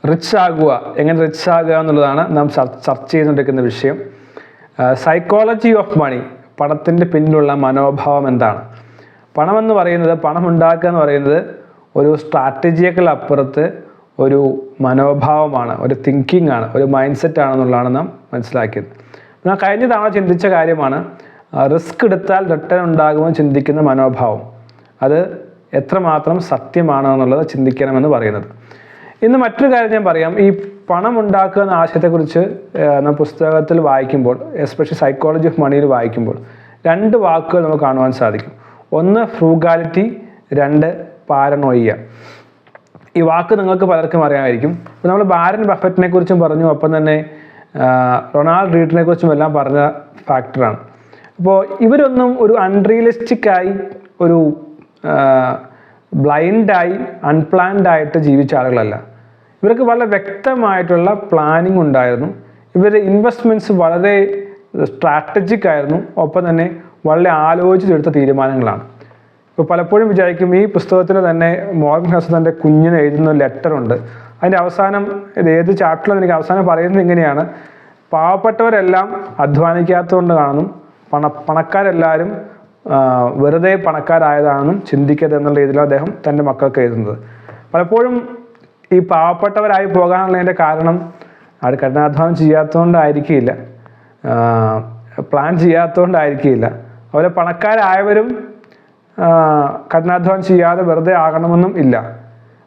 Rich ആകുക, എങ്ങനെ rich ആകുക എന്നുള്ളതാണ് നാം ചർച്ച ചെയ്തുകൊണ്ടിരിക്കുന്ന വിഷയം. സൈക്കോളജി ഓഫ് മണി, പണത്തിൻ്റെ പിന്നിലുള്ള മനോഭാവം എന്താണ്? പണമെന്ന് പറയുന്നത്, പണം ഉണ്ടാക്കുക എന്ന് പറയുന്നത് ഒരു സ്ട്രാറ്റജിയേക്കാൾ അപ്പുറത്ത് ഒരു മനോഭാവമാണ്, ഒരു തിങ്കിങ് ആണ്, ഒരു മൈൻഡ് സെറ്റ് ആണെന്നുള്ളതാണ് നാം മനസ്സിലാക്കിയത്. നാം കഴിഞ്ഞ തവണ ചിന്തിച്ച കാര്യമാണ് റിസ്ക് എടുത്താൽ റിട്ടേൺ ഉണ്ടാകുമെന്ന് ചിന്തിക്കുന്ന മനോഭാവം. അത് എത്രമാത്രം സത്യമാണ് എന്നുള്ളത് ചിന്തിക്കണമെന്ന് പറയുന്നത്. ഇന്ന് മറ്റൊരു കാര്യം ഞാൻ പറയാം. ഈ പണം ഉണ്ടാക്കുക എന്ന ആശയത്തെക്കുറിച്ച് നാം പുസ്തകത്തിൽ വായിക്കുമ്പോൾ, എസ്പെഷ്യലി സൈക്കോളജി ഓഫ് മണിയിൽ വായിക്കുമ്പോൾ 2 വാക്കുകൾ നമുക്ക് കാണുവാൻ സാധിക്കും. ഒന്ന് ഫ്രൂഗാലിറ്റി, 2 പാരനോയിയ. ഈ വാക്ക് നിങ്ങൾക്ക് പലർക്കും അറിയാമായിരിക്കും. ഇപ്പോൾ നമ്മൾ വാരൻ ബഫറ്റിനെ കുറിച്ചും പറഞ്ഞു, ഒപ്പം തന്നെ റൊണാൾഡ് റീഡിനെ കുറിച്ചും എല്ലാം പറഞ്ഞ ഫാക്ടറാണ്. അപ്പോൾ ഇവരൊന്നും ഒരു അൺറിയലിസ്റ്റിക്കായി, ഒരു ബ്ലൈൻഡായി, അൺപ്ലാൻഡ് ആയിട്ട് ജീവിച്ച ആളുകളല്ല. ഇവർക്ക് വളരെ വ്യക്തമായിട്ടുള്ള പ്ലാനിങ് ഉണ്ടായിരുന്നു. ഇവരുടെ ഇൻവെസ്റ്റ്മെൻറ്റ്സ് വളരെ സ്ട്രാറ്റജിക് ആയിരുന്നു, ഒപ്പം തന്നെ വളരെ ആലോചിച്ചെടുത്ത തീരുമാനങ്ങളാണ്. ഇപ്പോൾ പലപ്പോഴും വിചാരിക്കും, ഈ പുസ്തകത്തിൽ തന്നെ മോർഗൻ ഹസൻ തൻ്റെ കുഞ്ഞിന് എഴുതുന്ന ലെറ്ററുണ്ട്. അതിൻ്റെ അവസാനം, ഇത് ഏത് ചാപ്റ്ററിലും എനിക്ക് അവസാനം പറയുന്നത് ഇങ്ങനെയാണ്: പാവപ്പെട്ടവരെല്ലാം അധ്വാനിക്കാത്തതുകൊണ്ട് കാണുന്നു, പണക്കാരെല്ലാവരും വെറുതെ പണക്കാരായതാണെന്നും ചിന്തിക്കരുത് എന്നുള്ള രീതിയിലാണ് അദ്ദേഹം തൻ്റെ മക്കൾക്ക് എഴുതുന്നത്. പലപ്പോഴും ഈ പാവപ്പെട്ടവരായി പോകാനുള്ളതിൻ്റെ കാരണം അവർ കഠിനാധ്വാനം ചെയ്യാത്തതുകൊണ്ടായിരിക്കില്ല, പ്ലാൻ ചെയ്യാത്തതുകൊണ്ടായിരിക്കില്ല. അതുപോലെ പണക്കാരായവരും കഠിനാധ്വാനം ചെയ്യാതെ വെറുതെ ആകണമെന്നും ഇല്ല.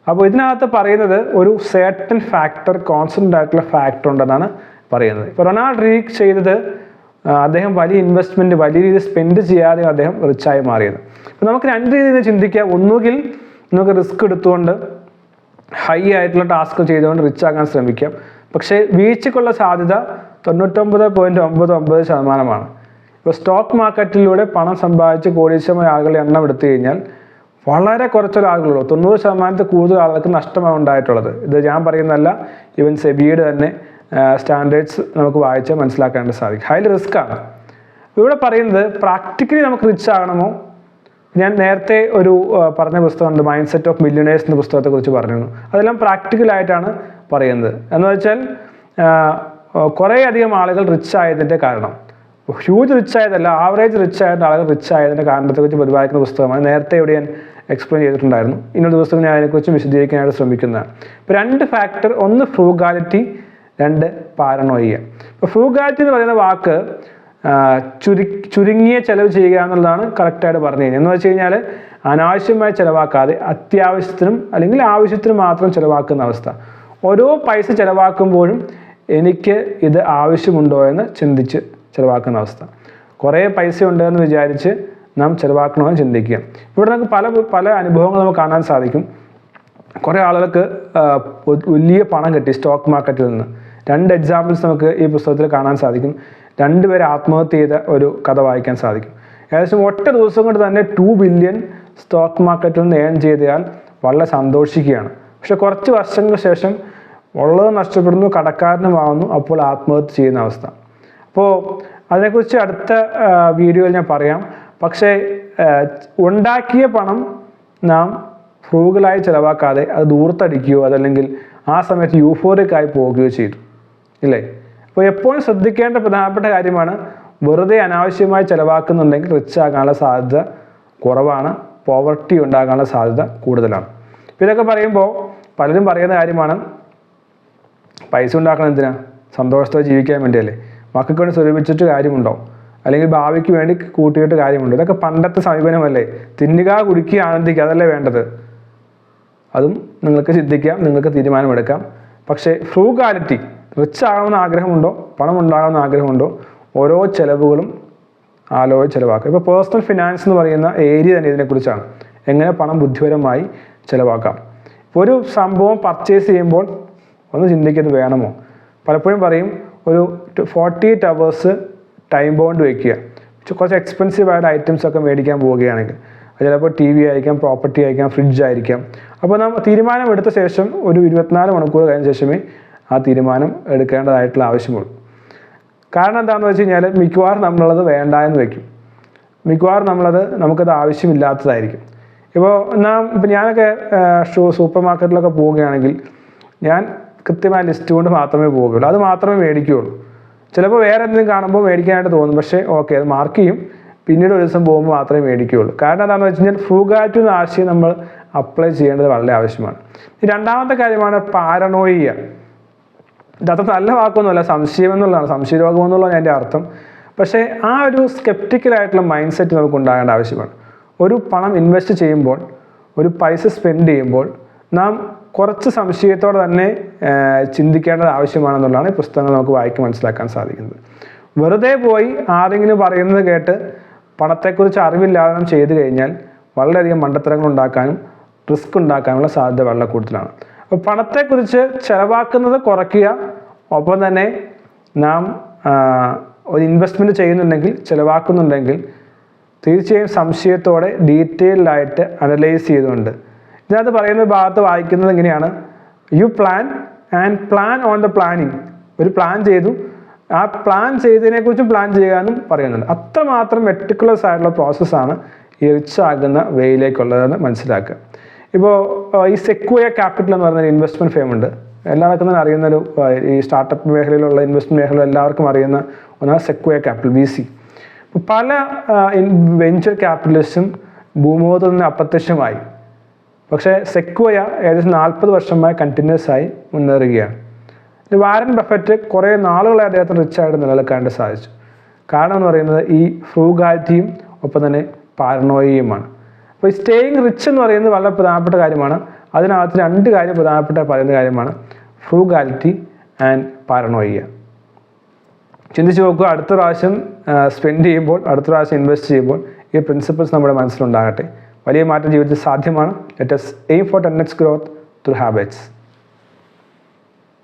അപ്പോൾ ഇതിനകത്ത് പറയുന്നത് ഒരു സേർട്ടൻ ഫാക്ടർ, കോൺസ്റ്റൻ്റ് ആയിട്ടുള്ള ഫാക്ടർ ഉണ്ടെന്നാണ് പറയുന്നത്. ഇപ്പോൾ റൊണാൾഡ് റീഗ് ചെയ്തത്, അദ്ദേഹം വലിയ ഇൻവെസ്റ്റ്മെൻറ്റ് വലിയ രീതിയിൽ സ്പെൻഡ് ചെയ്യാതെ അദ്ദേഹം റിച്ചായി മാറിയത്. അപ്പോൾ നമുക്ക് 2 രീതിയിൽ ചിന്തിക്കാം. ഒന്നുകിൽ നമുക്ക് റിസ്ക് എടുത്തുകൊണ്ട് ഹൈ ആയിട്ടുള്ള ടാസ്ക് ചെയ്തുകൊണ്ട് റിച്ച് ആകാൻ ശ്രമിക്കാം. പക്ഷേ വീഴ്ചയ്ക്കുള്ള സാധ്യത 99.99% ഇപ്പോൾ സ്റ്റോക്ക് മാർക്കറ്റിലൂടെ പണം സമ്പാദിച്ച് കോടീശ്വരമായ ആളുകളുടെ എണ്ണം എടുത്തു കഴിഞ്ഞാൽ വളരെ കുറച്ചൊരു ആളുകളുള്ളൂ. 90% കൂടുതൽ ആളുകൾക്ക് നഷ്ടമാണ് ഉണ്ടായിട്ടുള്ളത്. ഇത് ഞാൻ പറയുന്നതല്ല, ഈവൻ സെബിയുടെ തന്നെ സ്റ്റാൻഡേർഡ്സ് നമുക്ക് വായിച്ചാൽ മനസ്സിലാക്കാൻ സാധിക്കും. ഹൈലി റിസ്ക് ആണ്. ഇവിടെ പറയുന്നത് പ്രാക്ടിക്കലി നമുക്ക് റിച്ച് ആകണമോ? ഞാൻ നേരത്തെ ഒരു പറഞ്ഞ പുസ്തകമുണ്ട്, മൈൻഡ് സെറ്റ് ഓഫ് മില്യണേഴ്സ് എന്ന പുസ്തകത്തെക്കുറിച്ച് പറഞ്ഞിരുന്നു. അതെല്ലാം പ്രാക്ടിക്കലായിട്ടാണ് പറയുന്നത്. എന്ന് വെച്ചാൽ കുറേ അധികം ആളുകൾ റിച്ച് ആയതിൻ്റെ കാരണം, ഹ്യൂജ് റിച്ച് ആയതല്ല, ആവറേജ് റിച്ച് ആയിട്ട് ആളുകൾ റിച്ച് ആയതിൻ്റെ കാരണത്തെക്കുറിച്ച് പ്രതിപാദിക്കുന്ന പുസ്തകമാണ്. നേരത്തെ ഇവിടെ ഞാൻ എക്സ്പ്ലെയിൻ ചെയ്തിട്ടുണ്ടായിരുന്നു. ഇന്നൊരു ദിവസം ഞാൻ അതിനെക്കുറിച്ച് വിശദീകരിക്കാനായിട്ട് ശ്രമിക്കുന്നതാണ്. ഇപ്പോൾ 2 ഫാക്ടർ, ഒന്ന് ഫ്രൂഗാലിറ്റി, 2 പാരനോയിയ. ഇപ്പോൾ ഫ്രൂഗാലിറ്റി എന്ന് പറയുന്ന വാക്ക് ചുരുങ്ങിയ ചിലവ് ചെയ്യുക എന്നുള്ളതാണ് കറക്റ്റായിട്ട് പറഞ്ഞു കഴിഞ്ഞാൽ. എന്ന് വെച്ച് കഴിഞ്ഞാൽ അനാവശ്യമായി ചിലവാക്കാതെ അത്യാവശ്യത്തിനും അല്ലെങ്കിൽ ആവശ്യത്തിനും മാത്രം ചിലവാക്കുന്ന അവസ്ഥ. ഓരോ പൈസ ചിലവാക്കുമ്പോഴും എനിക്ക് ഇത് ആവശ്യമുണ്ടോ എന്ന് ചിന്തിച്ച് ചിലവാക്കുന്ന അവസ്ഥ. കുറേ പൈസ ഉണ്ടെന്ന് വിചാരിച്ച് നാം ചിലവാക്കണമെന്ന് ചിന്തിക്കുക. ഇവിടെ നമുക്ക് പല അനുഭവങ്ങൾ നമുക്ക് കാണാൻ സാധിക്കും. കുറേ ആളുകൾക്ക് വലിയ പണം കിട്ടി സ്റ്റോക്ക് മാർക്കറ്റിൽ നിന്ന്. 2 എക്സാമ്പിൾസ് നമുക്ക് ഈ പുസ്തകത്തിൽ കാണാൻ സാധിക്കും. 2 പേര് ആത്മഹത്യ ചെയ്ത ഒരു കഥ വായിക്കാൻ സാധിക്കും. ഏകദേശം ഒറ്റ ദിവസം കൊണ്ട് തന്നെ 2 ബില്യൺ സ്റ്റോക്ക് മാർക്കറ്റിൽ നിന്ന് ഏൺ ചെയ്തയാൾ വളരെ സന്തോഷിക്കുകയാണ്. പക്ഷെ കുറച്ച് വർഷങ്ങൾക്ക് ശേഷം ഉള്ളത് നഷ്ടപ്പെടുന്നു, കടക്കാരനുമാവുന്നു, അപ്പോൾ ആത്മഹത്യ ചെയ്യുന്ന അവസ്ഥ. അപ്പോൾ അതിനെക്കുറിച്ച് അടുത്ത വീഡിയോയിൽ ഞാൻ പറയാം. പക്ഷേ ഉണ്ടാക്കിയ പണം നാം ഫ്രൂഗലായി ചിലവാക്കാതെ അത് ദൂർത്തടിക്കുകയോ അതല്ലെങ്കിൽ ആ സമയത്ത് യൂഫോറിക്കായി പോവുകയോ ചെയ്തു, ഇല്ലേ? അപ്പോൾ എപ്പോഴും ശ്രദ്ധിക്കേണ്ട പ്രധാനപ്പെട്ട കാര്യമാണ്, വെറുതെ അനാവശ്യമായി ചിലവാക്കുന്നുണ്ടെങ്കിൽ റിച്ച് ആകാനുള്ള സാധ്യത കുറവാണ്, പോവർട്ടി ഉണ്ടാകാനുള്ള സാധ്യത കൂടുതലാണ്. അപ്പോൾ ഇതൊക്കെ പറയുമ്പോൾ പലരും പറയുന്ന കാര്യമാണ്, പൈസ ഉണ്ടാക്കണം എന്തിനാ? സന്തോഷത്തോടെ ജീവിക്കാൻ വേണ്ടിയല്ലേ? മക്കൾക്ക് വേണ്ടി സ്വരൂപിച്ചിട്ട് കാര്യമുണ്ടോ? അല്ലെങ്കിൽ ഭാവിക്ക് വേണ്ടി കൂട്ടിയിട്ട് കാര്യമുണ്ടോ? ഇതൊക്കെ പണ്ടത്തെ സമീപനമല്ലേ? തിന്നുക, കുടിക്കുക, ആനന്ദിക്കുക, അതല്ലേ വേണ്ടത്? അതും നിങ്ങൾക്ക് ചിന്തിക്കാം, നിങ്ങൾക്ക് തീരുമാനമെടുക്കാം. പക്ഷേ ഫ്രൂഗാലിറ്റി, റിച്ച് ആകണമെന്ന് ആഗ്രഹമുണ്ടോ, പണം ഉണ്ടാകണമെന്ന് ആഗ്രഹമുണ്ടോ, ഓരോ ചിലവുകളും ആലോചിച്ച് ചിലവാക്കുക. ഇപ്പോൾ പേഴ്സണൽ ഫിനാൻസ് എന്ന് പറയുന്ന ഏരിയ തന്നെ ഇതിനെക്കുറിച്ചാണ്. എങ്ങനെ പണം ബുദ്ധിപരമായി ചിലവാക്കാം. ഇപ്പോൾ ഒരു സംഭവം പർച്ചേസ് ചെയ്യുമ്പോൾ ഒന്ന് ചിന്തിക്കുന്നത് വേണമോ? പലപ്പോഴും പറയും ഒരു 48 hours ടൈം ബൗണ്ട് വയ്ക്കുക. കുറച്ച് എക്സ്പെൻസീവ് ആയിട്ട് ഐറ്റംസ് ഒക്കെ മേടിക്കാൻ പോവുകയാണെങ്കിൽ, അത് ചിലപ്പോൾ TV ആയിരിക്കാം, പ്രോപ്പർട്ടി ആയിരിക്കാം, ഫ്രിഡ്ജ് ആയിരിക്കാം. അപ്പോൾ നാം തീരുമാനം എടുത്ത ശേഷം ഒരു 24 മണിക്കൂർ കഴിഞ്ഞ ശേഷമേ ആ തീരുമാനം എടുക്കേണ്ടതായിട്ടുള്ള ആവശ്യമുള്ളൂ. കാരണം എന്താണെന്ന് വെച്ച് കഴിഞ്ഞാൽ മിക്കവാറും നമ്മളത് വേണ്ട എന്ന് വയ്ക്കും. മിക്കവാറും നമുക്കത് ആവശ്യമില്ലാത്തതായിരിക്കും. ഇപ്പോൾ ഞാനൊക്കെ സൂപ്പർ മാർക്കറ്റിലൊക്കെ പോവുകയാണെങ്കിൽ ഞാൻ കൃത്യമായ ലിസ്റ്റ് കൊണ്ട് മാത്രമേ പോവുകയുള്ളൂ, അത് മാത്രമേ മേടിക്കുകയുള്ളൂ. ചിലപ്പോൾ വേറെ എന്തെങ്കിലും കാണുമ്പോൾ മേടിക്കാനായിട്ട് തോന്നും, പക്ഷേ ഓക്കെ അത് മാർക്ക് ചെയ്യും, പിന്നീട് ഒരു ദിവസം പോകുമ്പോൾ മാത്രമേ മേടിക്കുകയുള്ളൂ. കാരണം എന്താണെന്ന് വെച്ച് കഴിഞ്ഞാൽ ഫ്രൂഗാലിറ്റി എന്ന ആശയം നമ്മൾ അപ്ലൈ ചെയ്യേണ്ടത് വളരെ ആവശ്യമാണ്. രണ്ടാമത്തെ കാര്യമാണ് പാരനോയിയ. ഇതത്ര നല്ല വാക്കൊന്നുമല്ല, സംശയം എന്നുള്ളതാണ്, സംശയരോഗം എന്നുള്ളതാണ് എൻ്റെ അർത്ഥം. പക്ഷേ ആ ഒരു സ്കെപ്റ്റിക്കലായിട്ടുള്ള മൈൻഡ് സെറ്റ് നമുക്ക് ഉണ്ടാകേണ്ട ആവശ്യമാണ്. ഒരു പണം ഇൻവെസ്റ്റ് ചെയ്യുമ്പോൾ, ഒരു പൈസ സ്പെൻഡ് ചെയ്യുമ്പോൾ നാം കുറച്ച് സംശയത്തോടെ തന്നെ ചിന്തിക്കേണ്ടത് ആവശ്യമാണെന്നുള്ളതാണ് ഈ പുസ്തകങ്ങൾ നമുക്ക് വായിക്കാൻ മനസ്സിലാക്കാൻ സാധിക്കുന്നത്. വെറുതെ പോയി ആരെങ്കിലും പറയുന്നത് കേട്ട് പണത്തെക്കുറിച്ച് അറിവില്ലാതെ നാം ചെയ്തു കഴിഞ്ഞാൽ വളരെയധികം മണ്ടത്തരങ്ങൾ ഉണ്ടാക്കാനും റിസ്ക് ഉണ്ടാക്കാനുള്ള സാധ്യത വളരെ കൂടുതലാണ്. അപ്പോൾ പണത്തെക്കുറിച്ച് ചിലവാക്കുന്നത് കുറയ്ക്കുക, ഒപ്പം തന്നെ നാം ഒരു ഇൻവെസ്റ്റ്മെൻറ്റ് ചെയ്യുന്നുണ്ടെങ്കിൽ, ചിലവാക്കുന്നുണ്ടെങ്കിൽ തീർച്ചയായും സംശയത്തോടെ ഡീറ്റെയിൽഡായിട്ട് അനലൈസ് ചെയ്തുകൊണ്ട്. ഇതിനകത്ത് പറയുന്ന ഭാഗത്ത് വായിക്കുന്നത് ഇങ്ങനെയാണ്: you plan and plan on the planning. ഒരു പ്ലാൻ ചെയ്തു, ആ പ്ലാൻ ചെയ്തതിനെക്കുറിച്ചും പ്ലാൻ ചെയ്യാനും പറയുന്നുണ്ട്. അത്രമാത്രം മെറ്റിക്കുലസ് ആയിട്ടുള്ള പ്രോസസ്സാണ് ഈ റിച്ച് ആകുന്ന വേയിലേക്കുള്ളതെന്ന് മനസ്സിലാക്കുക. ഇപ്പോൾ ഈ സെക്വയ ക്യാപിറ്റൽ എന്ന് പറയുന്ന ഇൻവെസ്റ്റ്മെൻറ്റ് ഫേം ഉണ്ട്, എല്ലാവർക്കും തന്നെ അറിയുന്നൊരു, ഈ സ്റ്റാർട്ടപ്പ് മേഖലയിലുള്ള ഇൻവെസ്റ്റ്മെൻറ്റ് മേഖല എല്ലാവർക്കും അറിയുന്ന ഒന്നാണ് സെക്വയ ക്യാപിറ്റൽ, VC. പല വെഞ്ചർ ക്യാപിറ്റലിസ്റ്റും ഭൂമുഖത്ത് നിന്ന് അപ്രത്യക്ഷമായി. പക്ഷേ സെക്വയ ഏകദേശം 40 വർഷമായി കണ്ടിന്യൂസ് ആയി മുന്നേറുകയാണ്. വാരൻ ബഫറ്റ് കുറേ നാളുകളെ അദ്ദേഹത്തിന് റിച്ചായിട്ട് നിലനിൽക്കാണ്ട് സാധിച്ചു. കാരണം എന്ന് പറയുന്നത് ഈ ഫ്രൂഗാലിറ്റിയും ഒപ്പം തന്നെ പാരനോയിയുമാണ്. അപ്പോൾ ഈ സ്റ്റേയിങ് റിച്ച് എന്ന് പറയുന്നത് വളരെ പ്രധാനപ്പെട്ട കാര്യമാണ്. അതിനകത്ത് 2 കാര്യം പ്രധാനപ്പെട്ട പറയുന്ന കാര്യമാണ്: ഫ്രൂഗാലിറ്റി ആൻഡ് പാരനോയിയ. ചിന്തിച്ച് നോക്കുക, അടുത്ത പ്രാവശ്യം സ്പെൻഡ് ചെയ്യുമ്പോൾ, അടുത്ത പ്രാവശ്യം ഇൻവെസ്റ്റ് ചെയ്യുമ്പോൾ ഈ പ്രിൻസിപ്പിൾസ് നമ്മുടെ മനസ്സിലുണ്ടാകട്ടെ. വലിയ മാറ്റം ജീവിതത്തിൽ സാധ്യമാണ്. Let us aim for 10x growth through habits.